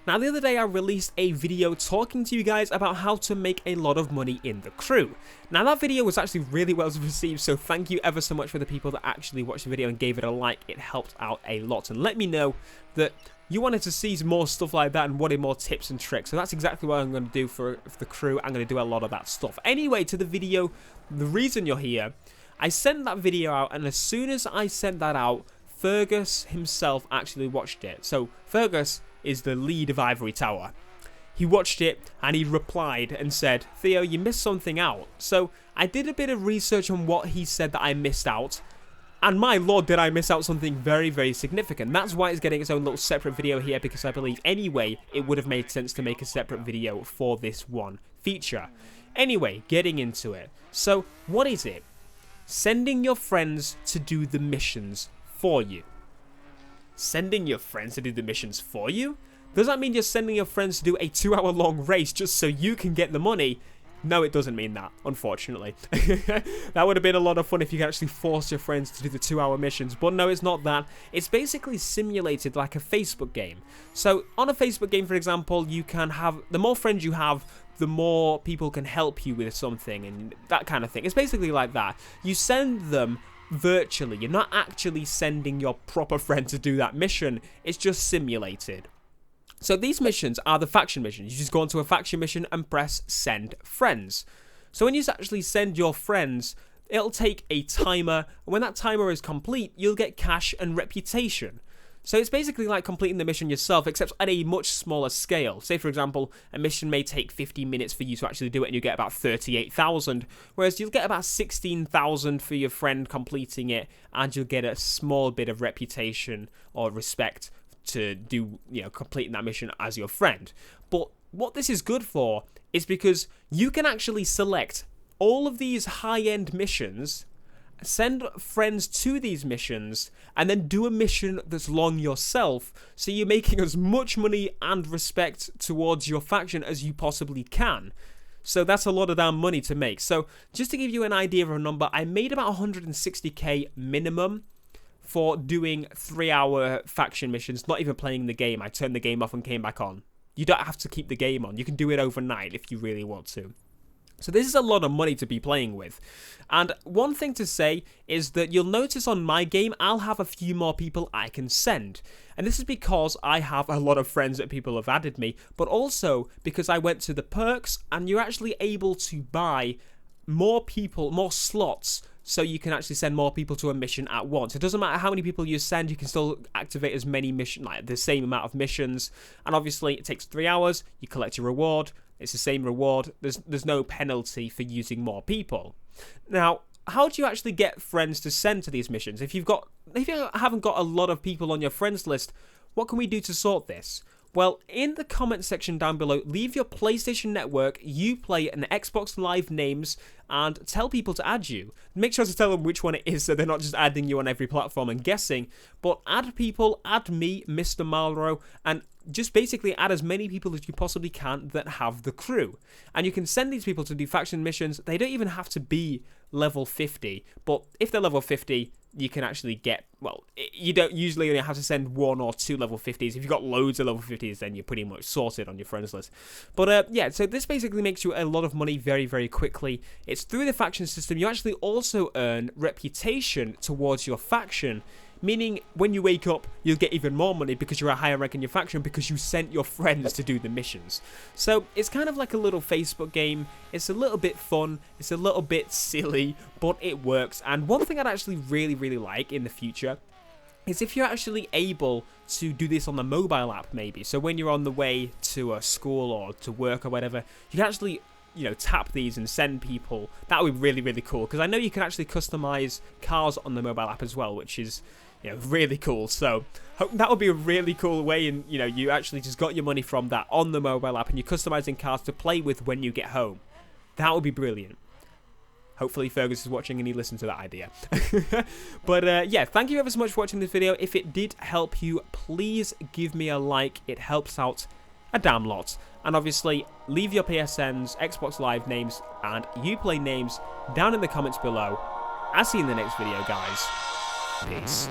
Now, the other day I released a video talking to you guys about how to make a lot of money in the crew. Now, that video was actually really well received, so thank you ever so much for the people that actually watched the video and gave it a like. It helped out a lot, and let me know that you wanted to see more stuff like that and wanted more tips and tricks. So that's exactly what I'm going to do for the crew. I'm going to do a lot of that stuff. Anyway, to the video, the reason you're here, I sent that video out, and as soon as I sent that out, Fergus himself actually watched it. So Fergus is the lead of Ivory Tower. He watched it and he replied and said, "Theo, you missed something out." So I did a bit of research on what he said that I missed out, and my lord, did I miss out something very, very significant. That's why it's getting its own little separate video here, because I believe anyway it would have made sense to make a separate video for this one feature. Anyway, getting into it. So what is it? Sending your friends to do the missions for you. Sending your friends to do the missions for you? Does that mean you're sending your friends to do a 2-hour-long race just so you can get the money? No, it doesn't mean that, unfortunately. That would have been a lot of fun if you could actually force your friends to do the 2-hour missions, but no, it's not that. It's basically simulated like a Facebook game. So on a Facebook game, for example, you can have, the more friends you have, the more people can help you with something and that kind of thing. It's basically like that. You send them virtually. You're not actually sending your proper friend to do that mission. It's just simulated. So these missions are the faction missions. You just go onto a faction mission and press send friends. So when you actually send your friends, it'll take a timer, and when that timer is complete, you'll get cash and reputation. So it's basically like completing the mission yourself, except at a much smaller scale. Say, for example, a mission may take 15 minutes for you to actually do it, and you get about 38,000, whereas you'll get about 16,000 for your friend completing it, and you'll get a small bit of reputation or respect to do, completing that mission as your friend. But what this is good for is because you can actually select all of these high-end missions, send friends to these missions, and then do a mission that's long yourself, so you're making as much money and respect towards your faction as you possibly can. So that's a lot of damn money to make. So just to give you an idea of a number, I made about 160k minimum for doing 3-hour faction missions, not even playing the game. I turned the game off and came back on. You don't have to keep the game on. You can do it overnight if you really want to. So this is a lot of money to be playing with. And one thing to say is that you'll notice on my game, I'll have a few more people I can send. And this is because I have a lot of friends that people have added me, but also because I went to the perks and you're actually able to buy more people, more slots, so you can actually send more people to a mission at once. It doesn't matter how many people you send, you can still activate as many missions, like the same amount of missions. And obviously it takes 3 hours, you collect your reward, it's the same reward, there's no penalty for using more people. Now, how do you actually get friends to send to these missions? If you haven't got a lot of people on your friends list, what can we do to sort this? Well, in the comment section down below, leave your PlayStation Network, Uplay, and Xbox Live names, and tell people to add you. Make sure to tell them which one it is so they're not just adding you on every platform and guessing, but add people, add me, Mr. Malro, and just basically add as many people as you possibly can that have the crew. And you can send these people to do faction missions. They don't even have to be level 50, but if they're level 50, you can actually get, well, you don't usually only have to send 1 or 2 level 50s. If you've got loads of level 50s, then you're pretty much sorted on your friends list. But yeah, so this basically makes you a lot of money very, very quickly. It's through the faction system. You actually also earn reputation towards your faction, meaning when you wake up, you'll get even more money because you're a higher rank in your faction because you sent your friends to do the missions. So it's kind of like a little Facebook game. It's a little bit fun. It's a little bit silly, but it works. And one thing I'd actually really, really like in the future is if you're actually able to do this on the mobile app maybe. So when you're on the way to a school or to work or whatever, you can actually tap these and send people. That would be really, really cool, because I know you can actually customize cars on the mobile app as well, which is really cool. So that would be a really cool way, and you actually just got your money from that on the mobile app and you're customizing cars to play with when you get home. That would be brilliant. Hopefully Fergus is watching and he listened to that idea. But yeah, thank you ever so much for watching this video. If it did help you, please give me a like. It helps out a damn lot. And obviously, leave your PSNs, Xbox Live names, and Uplay names down in the comments below. I'll see you in the next video, guys. Peace.